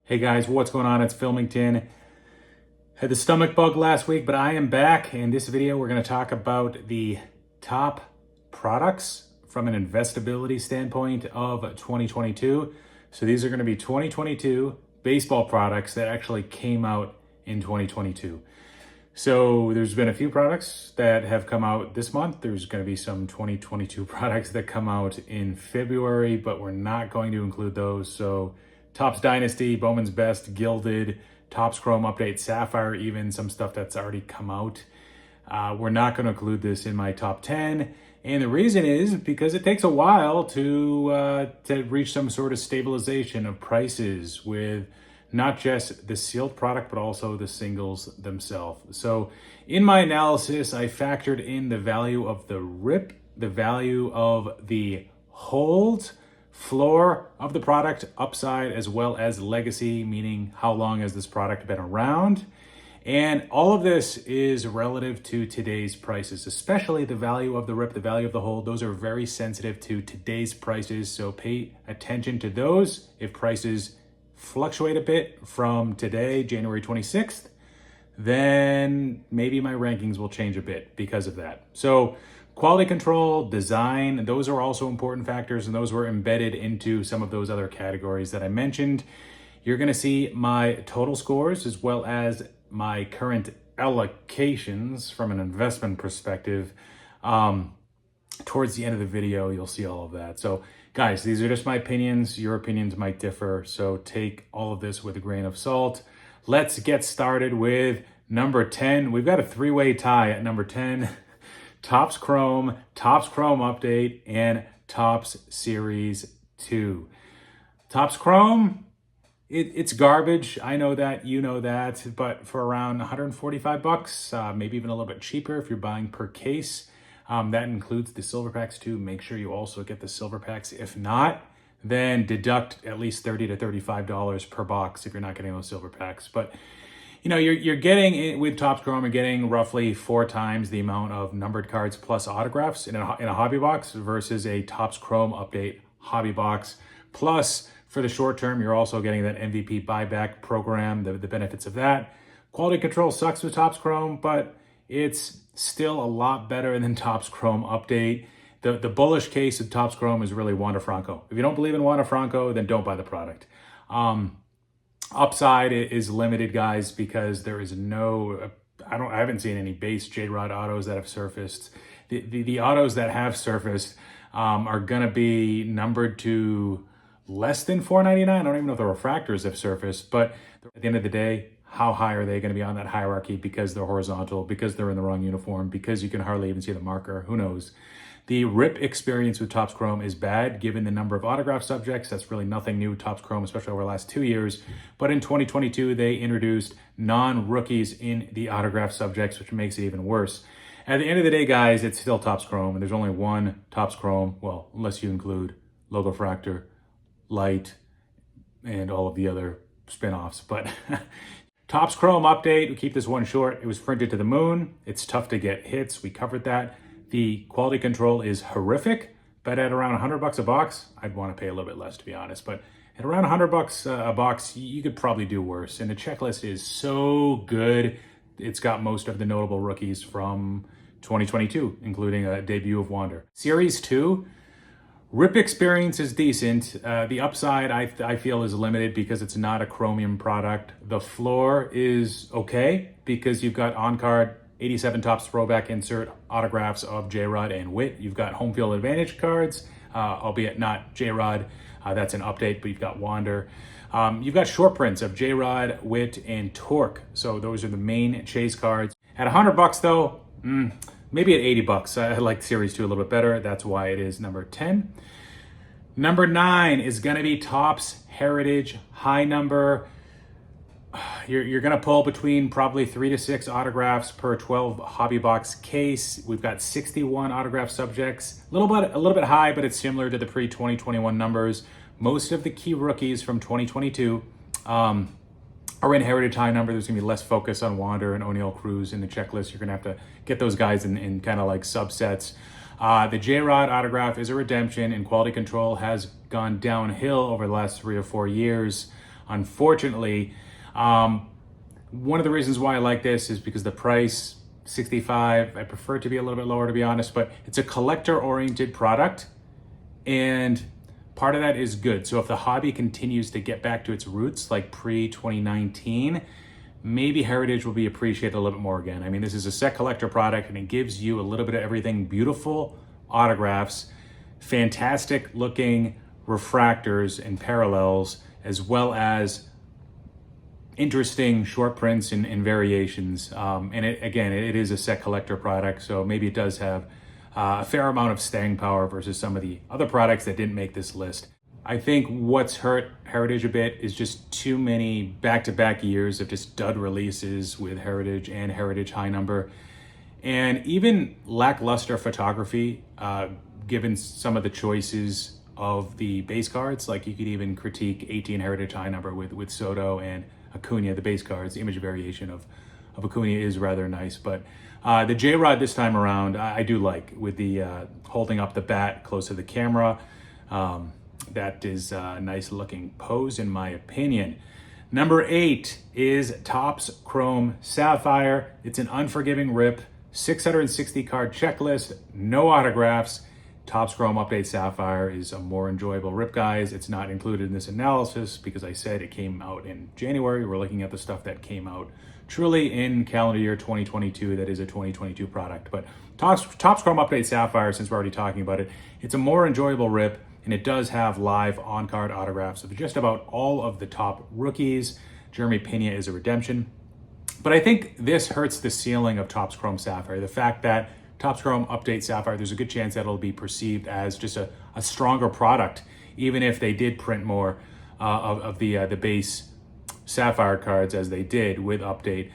Hey guys, what's going on? It's Filmington. Had the stomach bug last week, but I am back. In this video, we're going to talk about the top products from an investability standpoint of 2022. So these are going to be 2022 baseball products that actually came out in 2022. So there's been a few products that have come out this month. There's going to be some 2022 products that come out in February, but we're not going to include those. So Topps Dynasty, Bowman's Best, Gilded, Topps Chrome Update, Sapphire, even some stuff that's already come out. We're not going to include this in my top 10. And the reason is because it takes a while to reach some sort of stabilization of prices with not just the sealed product, but also the singles themselves. So in my analysis, I factored in the value of the rip, the value of the hold, floor of the product, upside, as well as legacy, meaning how long has this product been around. And all of this is relative to today's prices, especially the value of the rip, the value of the hold. Those are very sensitive to today's prices, so pay attention to those. If prices fluctuate a bit from today, January 26th, then maybe my rankings will change a bit because of that. So quality control, design, those are also important factors, and those were embedded into some of those other categories that I mentioned. You're going to see my total scores as well as my current allocations from an investment perspective. Towards the end of the video, you'll see all of that. So guys, these are just my opinions. Your opinions might differ, so take all of this with a grain of salt. Let's get started with number 10. We've got a three-way tie at number 10. Topps Chrome Update, and Topps Series 2. Topps Chrome, it's garbage. I know that, you know that, but for around 145 bucks, maybe even a little bit cheaper if you're buying per case. That includes the silver packs too. Make sure you also get the silver packs. If not, then deduct at least $30 to $35 per box if you're not getting those silver packs. But you know, you're getting, with Topps Chrome, you're getting roughly 4 times the amount of numbered cards plus autographs in a hobby box versus a Topps Chrome Update hobby box. Plus, for the short term, you're also getting that MVP buyback program, the benefits of that. Quality control sucks with Topps Chrome, but it's still a lot better than Topps Chrome Update. The bullish case of Topps Chrome is really Wander Franco. If you don't believe in Wander Franco, then don't buy the product. Upside is limited, guys, because there is no, I haven't seen any base J-Rod autos that have surfaced. The autos that have surfaced are gonna be numbered to less than $4.99. I don't even know if the refractors have surfaced, but at the end of the day, how high are they gonna be on that hierarchy because they're horizontal, because they're in the wrong uniform, because you can hardly even see the marker, who knows? The rip experience with Topps Chrome is bad given the number of autograph subjects. That's really nothing new with Topps Chrome, especially over the last 2 years. But in 2022, they introduced non-rookies in the autograph subjects, which makes it even worse. At the end of the day, guys, it's still Topps Chrome, and there's only one Topps Chrome, well, unless you include Logo Fractor, Light, and all of the other spin-offs. But Topps Chrome Update, we keep this one short. It was printed to the moon. It's tough to get hits. We covered that. The quality control is horrific, but at around 100 bucks a box, I'd want to pay a little bit less, to be honest. But at around 100 bucks a box, you could probably do worse. And the checklist is so good. It's got most of the notable rookies from 2022, including a debut of Wander. Series 2, rip experience is decent. The upside, I feel, is limited because it's not a chromium product. The floor is okay because you've got on-card 87 Topps throwback insert autographs of J-Rod and Witt. You've got home field advantage cards, albeit not J-Rod. That's an update, but you've got Wander. You've got short prints of J-Rod, Witt, and Torque. So those are the main chase cards. At 100 bucks though, maybe at 80 bucks. I like Series 2 a little bit better. That's why it is number 10. Number 9 is gonna be Topps Heritage High Number. You're going to pull between probably 3 to 6 autographs per 12 hobby box case. We've got 61 autograph subjects. A little bit high, but it's similar to the pre-2021 numbers. Most of the key rookies from 2022 are in Heritage High Number. There's going to be less focus on Wander and O'Neal Cruz in the checklist. You're going to have to get those guys in kind of like subsets. The J-Rod autograph is a redemption, and quality control has gone downhill over the last 3 or 4 years. unfortunately. One of the reasons why I like this is because the price, $65, I prefer it to be a little bit lower, to be honest, but it's a collector-oriented product, and part of that is good. So if the hobby continues to get back to its roots, like pre-2019, maybe Heritage will be appreciated a little bit more again. I mean, this is a set collector product, and it gives you a little bit of everything: beautiful autographs, fantastic looking refractors and parallels, as well as interesting short prints and variations. And it is a set collector product, so maybe it does have a fair amount of staying power versus some of the other products that didn't make this list. I think what's hurt Heritage a bit is just too many back-to-back years of just dud releases with Heritage and Heritage High Number, and even lackluster photography, given some of the choices of the base cards. Like, you could even critique 18 Heritage High Number with Soto and Acuna, the base cards. The image variation of Acuna is rather nice, but the J-Rod this time around, I do like, with the holding up the bat close to the camera. That is a nice looking pose, in my opinion. Number 8 is Topps Chrome Sapphire. It's an unforgiving rip, 660 card checklist, no autographs. Topps Chrome Update Sapphire is a more enjoyable rip, guys. It's not included in this analysis because I said it came out in January. We're looking at the stuff that came out truly in calendar year 2022. That is a 2022 product. But Topps Chrome Update Sapphire, since we're already talking about it, it's a more enjoyable rip, and it does have live on-card autographs of just about all of the top rookies. Jeremy Pena is a redemption. But I think this hurts the ceiling of Topps Chrome Sapphire. The fact that Topps Chrome Update Sapphire, there's a good chance that it'll be perceived as just a stronger product, even if they did print more of the base Sapphire cards as they did with Update.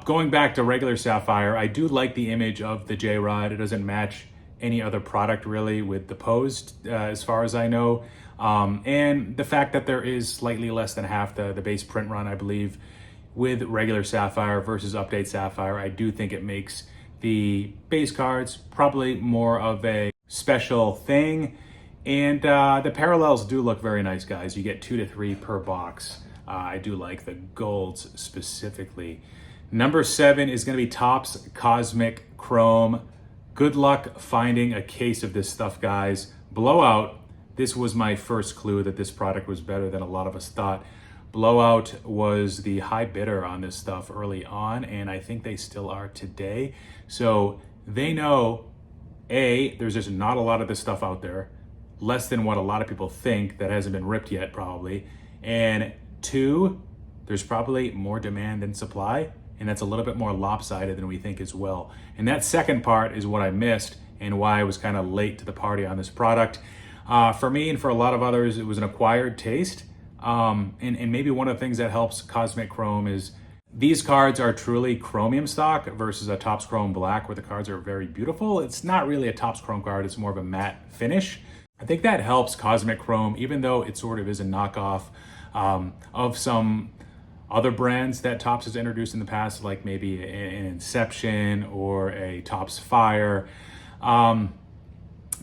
Going back to regular Sapphire, I do like the image of the J-Rod. It doesn't match any other product really with the pose, as far as I know. And the fact that there is slightly less than half the base print run, I believe, with regular Sapphire versus Update Sapphire, I do think it makes the base cards probably more of a special thing. And the parallels do look very nice, guys. You get 2 to 3 per box. I do like the golds specifically. Number 7 is going to be Topps Cosmic Chrome. Good luck finding a case of this stuff, guys. Blowout. This was my first clue that this product was better than a lot of us thought. Blowout was the high bidder on this stuff early on, and I think they still are today. So they know, A, there's just not a lot of this stuff out there, less than what a lot of people think, that hasn't been ripped yet probably. And 2, there's probably more demand than supply, and that's a little bit more lopsided than we think as well. And that second part is what I missed and why I was kind of late to the party on this product. For me and for a lot of others, it was an acquired taste. And maybe one of the things that helps Cosmic Chrome is these cards are truly chromium stock versus a Topps Chrome Black, where the cards are very beautiful. It's not really a Topps Chrome card, it's more of a matte finish. I think that helps Cosmic Chrome, even though it sort of is a knockoff of some other brands that Topps has introduced in the past, like maybe an Inception or a Topps Fire.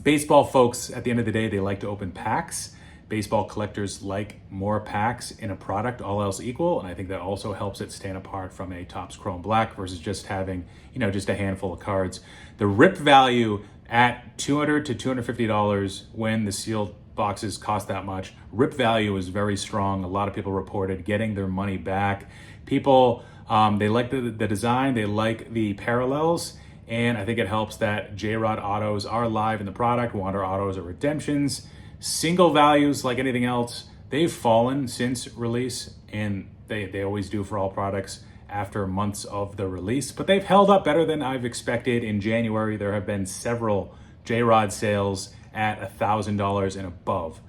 Baseball folks, at the end of the day, they like to open packs. Baseball collectors like more packs in a product, all else equal, and I think that also helps it stand apart from a Topps Chrome Black versus just having, just a handful of cards. The rip value at $200 to $250 when the sealed boxes cost that much, rip value is very strong. A lot of people reported getting their money back. People, they like the design, they like the parallels, and I think it helps that J-Rod autos are live in the product. Wander autos are redemptions. Single values, like anything else, they've fallen since release, and they always do for all products after months of the release, but they've held up better than I've expected. In January, there have been several J-Rod sales at $1,000 and above.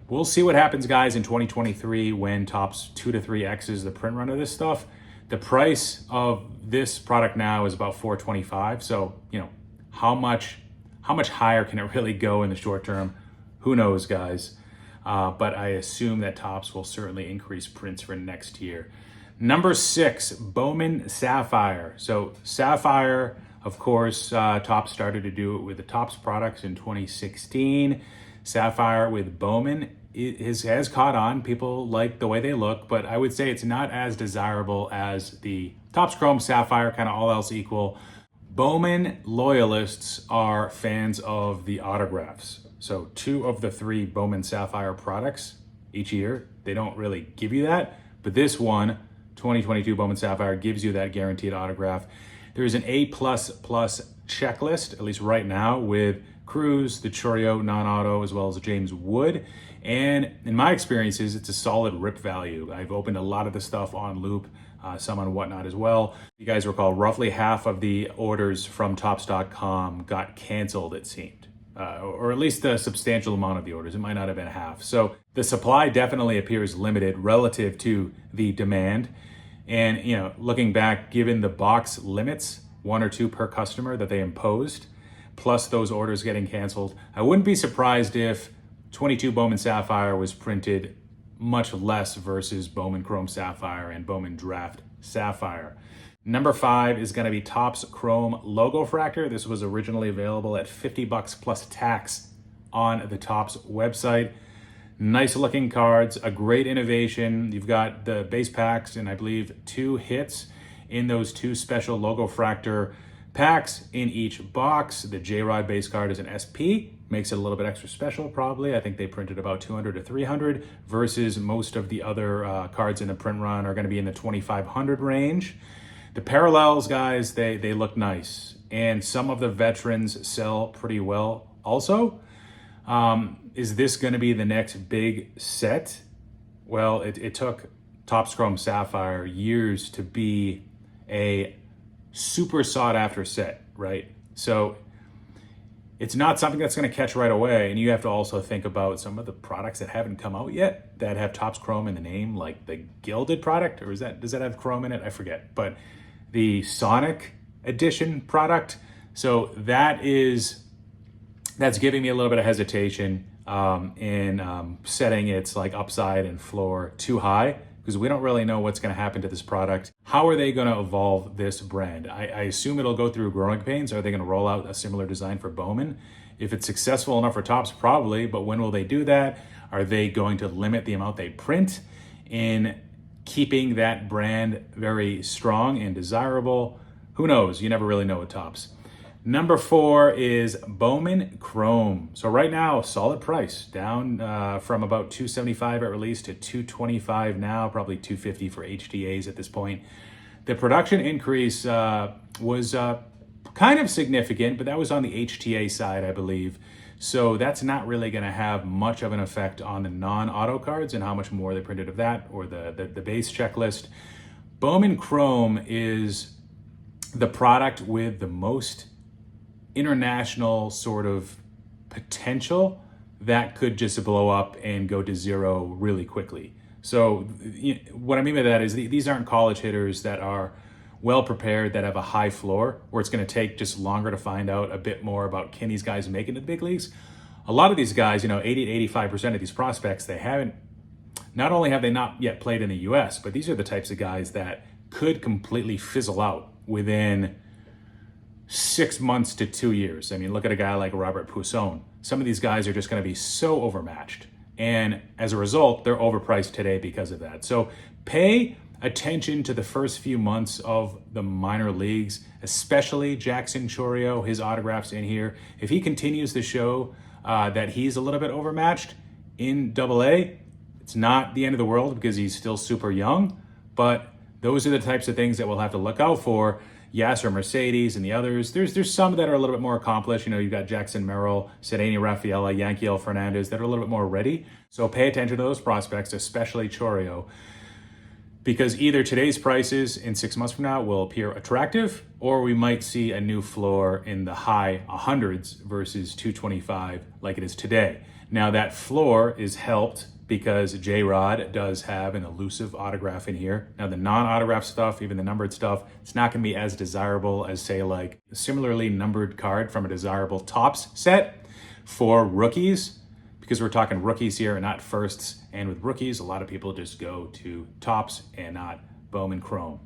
We'll see what happens, guys, in 2023 when Topps 2 to 3X's the print run of this stuff. The price of this product now is about $425. So, how much higher can it really go in the short term? Who knows, guys? But I assume that Topps will certainly increase prints for next year. Number 6, Bowman Sapphire. So Sapphire, of course, Topps started to do it with the Topps products in 2016. Sapphire with Bowman has caught on. People like the way they look, but I would say it's not as desirable as the Topps Chrome Sapphire, kind of all else equal. Bowman loyalists are fans of the autographs. So 2 of the 3 Bowman Sapphire products each year, they don't really give you that. But this one, 2022 Bowman Sapphire, gives you that guaranteed autograph. There is an A++ checklist, at least right now, with Cruz, the Chourio non-auto, as well as James Wood. And in my experiences, it's a solid rip value. I've opened a lot of the stuff on Loop, some on Whatnot as well. You guys recall roughly half of the orders from Topps.com got canceled, it seemed. Or at least a substantial amount of the orders. It might not have been half. So the supply definitely appears limited relative to the demand. And, you know, looking back, given the box limits, 1 or 2 per customer that they imposed, plus those orders getting canceled, I wouldn't be surprised if 22 Bowman Sapphire was printed much less versus Bowman Chrome Sapphire and Bowman Draft Sapphire. Number 5 is going to be Topps Chrome Logo Fracker. This was originally available at $50 plus tax on the Topps website. Nice looking cards, a great innovation. You've got the base packs and I believe 2 hits in those 2 special Logo Fractor packs in each box. The J-Rod base card is an SP, makes it a little bit extra special probably. I think they printed about 200 to 300 versus most of the other cards in the print run are going to be in the 2,500 range. The parallels, guys, they look nice. And some of the veterans sell pretty well also. Is this going to be the next big set? Well, it took Topps Chrome Sapphire years to be a super sought after set, right? So it's not something that's going to catch right away. And you have to also think about some of the products that haven't come out yet that have Topps Chrome in the name, like the Gilded product, or does that have Chrome in it? I forget. But the Sonic Edition product. So that's giving me a little bit of hesitation in setting its like upside and floor too high, because we don't really know what's going to happen to this product. How are they going to evolve this brand? I assume it'll go through growing pains. Are they going to roll out a similar design for Bowman? If it's successful enough for Topps, probably, but when will they do that? Are they going to limit the amount they print in keeping that brand very strong and desirable? Who knows? You never really know with Topps. Number 4 is Bowman Chrome. So right now, solid price, down from about $275 at release to $225 now, probably $250 for HTAs at this point. The production increase was kind of significant, but that was on the HTA side, I believe. So that's not really going to have much of an effect on the non-auto cards and how much more they printed of that, or the base checklist. Bowman Chrome is the product with the most international sort of potential that could just blow up and go to zero really quickly. So what I mean by that is these aren't college hitters that are well prepared, that have a high floor, where it's going to take just longer to find out a bit more about, can these guys make it to the big leagues? A lot of these guys, 80 to 85% of these prospects, not only have they not yet played in the US, but these are the types of guys that could completely fizzle out within 6 months to 2 years. I mean, look at a guy like Robert Puson. Some of these guys are just going to be so overmatched. And as a result, they're overpriced today because of that. So pay attention to the first few months of the minor leagues, especially Jackson Chourio, his autographs in here. If he continues to show that he's a little bit overmatched in AA, it's not the end of the world because he's still super young, but those are the types of things that we'll have to look out for. Yasser Mercedes and the others. There's some that are a little bit more accomplished. You've got Jackson Merrill, Cedeno Rafaela, Yanquiel Fernandez that are a little bit more ready. So pay attention to those prospects, especially Chourio, because either today's prices in 6 months from now will appear attractive, or we might see a new floor in the high 100s versus 225 like it is today. Now that floor is helped because J-Rod does have an elusive autograph in here. Now the non-autograph stuff, even the numbered stuff, it's not gonna be as desirable as, say, like a similarly numbered card from a desirable Topps set for rookies, because we're talking rookies here and not firsts. And with rookies, a lot of people just go to Topps and not Bowman Chrome.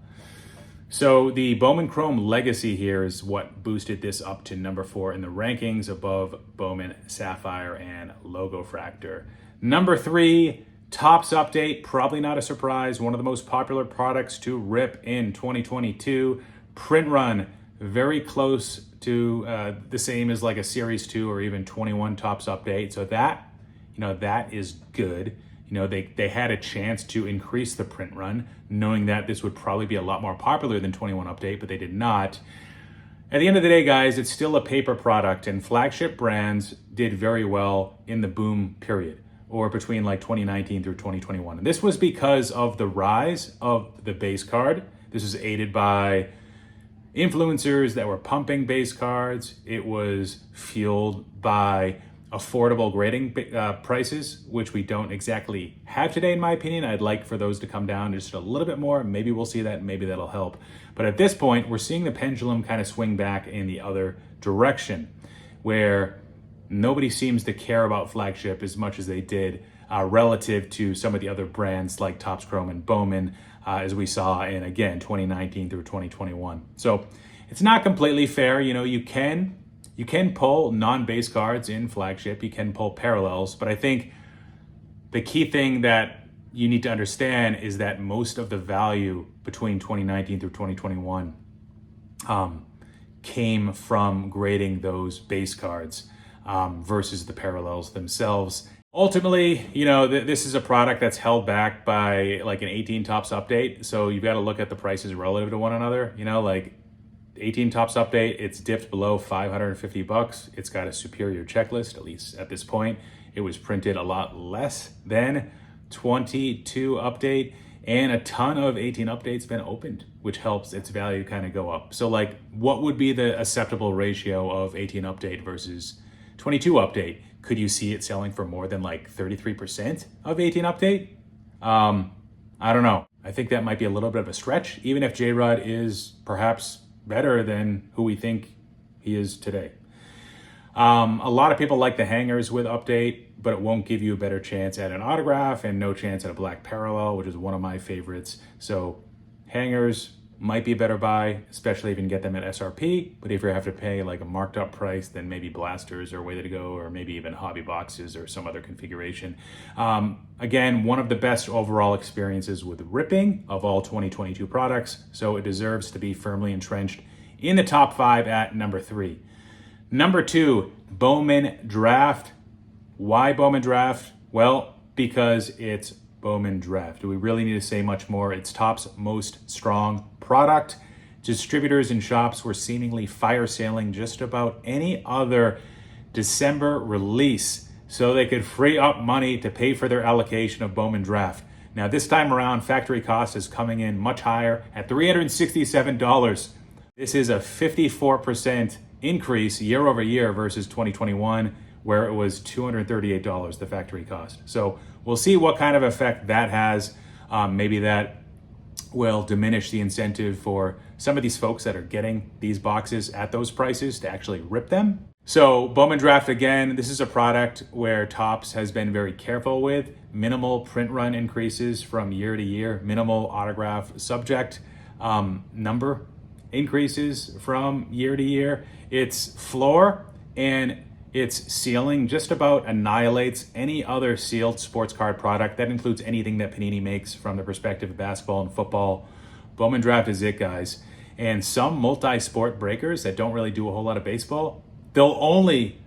So the Bowman Chrome legacy here is what boosted this up to number 4 in the rankings, above Bowman Sapphire and Logo Fractor. Number 3, Topps update, probably not a surprise. One of the most popular products to rip in 2022. Print run, very close to the same as like a Series 2 or even 21 Topps update. So that, that is good. They had a chance to increase the print run, knowing that this would probably be a lot more popular than 21 update, but they did not. At the end of the day, guys, it's still a paper product, and flagship brands did very well in the boom period, or between like 2019 through 2021. And this was because of the rise of the base card. This was aided by influencers that were pumping base cards. It was fueled by affordable grading prices, which we don't exactly have today, in my opinion. I'd like for those to come down just a little bit more. Maybe we'll see that, maybe that'll help. But at this point, we're seeing the pendulum kind of swing back in the other direction, where nobody seems to care about flagship as much as they did relative to some of the other brands like Topps Chrome and Bowman, as we saw in, again, 2019 through 2021. So it's not completely fair. You can pull non-base cards in flagship, you can pull parallels, but I think the key thing that you need to understand is that most of the value between 2019 through 2021 came from grading those base cards versus the parallels themselves. Ultimately, this is a product that's held back by like an 18 Topps update, so you've got to look at the prices relative to one another. Like 18 Topps update, it's dipped below $550. It's got a superior checklist, at least at this point. It was printed a lot less than 22 update, and a ton of 18 updates been opened, which helps its value kind of go up. So like, what would be the acceptable ratio of 18 update versus 22 update? Could you see it selling for more than like 33% of 18 update? I don't know. I think that might be a little bit of a stretch, even if J-Rod is perhaps better than who we think he is today. A lot of people like the hangers with update, but it won't give you a better chance at an autograph and no chance at a black parallel, which is one of my favorites. So hangers might be a better buy, especially if you can get them at SRP. But if you have to pay like a marked up price, then maybe blasters are a way to go, or maybe even hobby boxes or some other configuration. Again, one of the best overall experiences with ripping of all 2022 products. So it deserves to be firmly entrenched in the top 5 at number 3. Number 2, Bowman Draft. Why Bowman Draft? Well, because it's Bowman Draft. Do we really need to say much more? It's Topps' most strong product. Distributors and shops were seemingly fire sailing just about any other December release so they could free up money to pay for their allocation of Bowman Draft. Now this time around, factory cost is coming in much higher at $367. This is a 54% increase year over year versus 2021, where it was $238, the factory cost. So we'll see what kind of effect that has. Maybe that will diminish the incentive for some of these folks that are getting these boxes at those prices to actually rip them. So Bowman Draft, again, this is a product where Topps has been very careful with minimal print run increases from year to year, minimal autograph subject number increases from year to year. Its floor and its ceiling just about annihilates any other sealed sports card product. That includes anything that Panini makes from the perspective of basketball and football. Bowman Draft is it, guys. And some multi-sport breakers that don't really do a whole lot of baseball, they'll only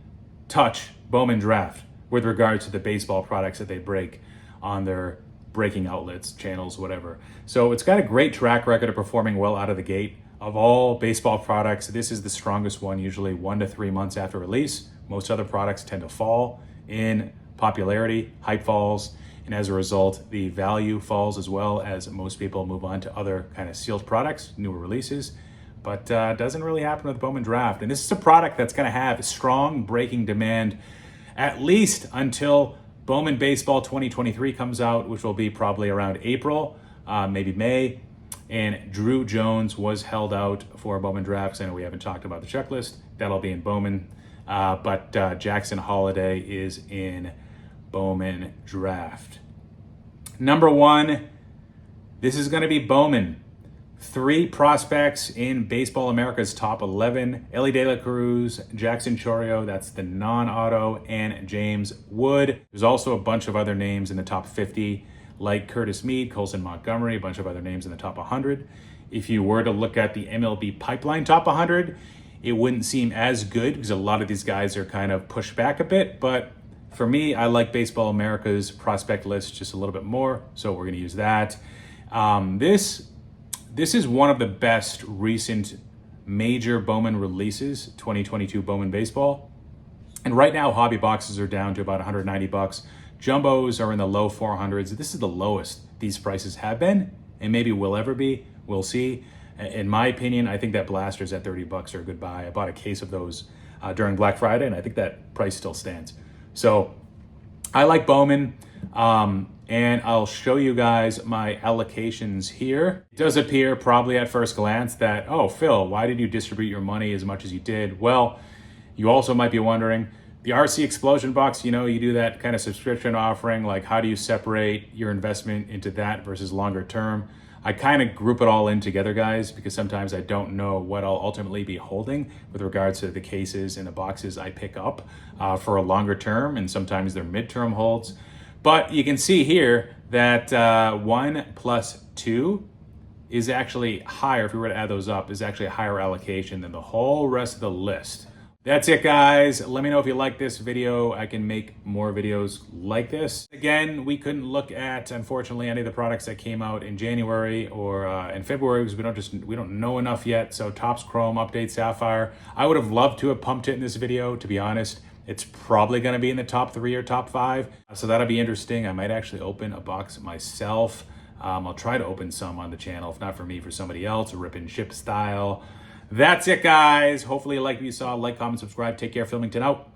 touch Bowman Draft with regard to the baseball products that they break on their breaking outlets, channels, whatever. So it's got a great track record of performing well out of the gate. Of all baseball products, this is the strongest one, usually 1 to 3 months after release. Most other products tend to fall in popularity, hype falls, and as a result, the value falls as well, as most people move on to other kind of sealed products, newer releases. But doesn't really happen with Bowman Draft. And this is a product that's going to have strong breaking demand at least until Bowman Baseball 2023 comes out, which will be probably around April, maybe May. And Drew Jones was held out for Bowman Drafts. I know we haven't talked about the checklist. That'll be in Bowman. But Jackson Holiday is in Bowman Draft. Number 1, this is going to be Bowman. 3 prospects in Baseball America's top 11. Ellie De La Cruz, Jackson Chourio, that's the non-auto, and James Wood. There's also a bunch of other names in the top 50, like Curtis Mead, Colson Montgomery, a bunch of other names in the top 100. If you were to look at the MLB Pipeline top 100, it wouldn't seem as good because a lot of these guys are kind of pushed back a bit. But for me, I like Baseball America's prospect list just a little bit more, so we're going to use that. This is one of the best recent major Bowman releases, 2022 Bowman Baseball. And right now, hobby boxes are down to about $190. Jumbos are in the low 400s. This is the lowest these prices have been, and maybe will ever be. We'll see. In my opinion, I think that blasters at $30 are a good buy. I bought a case of those during Black Friday, and I think that price still stands. So I like Bowman. And I'll show you guys my allocations here. It does appear probably at first glance that, oh, Phil, why did you distribute your money as much as you did? Well, you also might be wondering, the RC Explosion box, you know, you do that kind of subscription offering, like how do you separate your investment into that versus longer term? I kind of group it all in together, guys, because sometimes I don't know what I'll ultimately be holding with regards to the cases and the boxes I pick up for a longer term, and sometimes they're midterm holds. But you can see here that 1 plus 2 is actually higher, if we were to add those up, is actually a higher allocation than the whole rest of the list. That's it, guys. Let me know if you like this video. I can make more videos like this. Again, we couldn't look at, unfortunately, any of the products that came out in January or in February because we don't know enough yet. So Topps Chrome Update Sapphire. I would have loved to have pumped it in this video, to be honest. It's probably going to be in the top 3 or top 5. So that'll be interesting. I might actually open a box myself. I'll try to open some on the channel. If not for me, for somebody else, a rip and ship style. That's it, guys. Hopefully you liked what you saw. Like, comment, subscribe. Take care. Filmington out.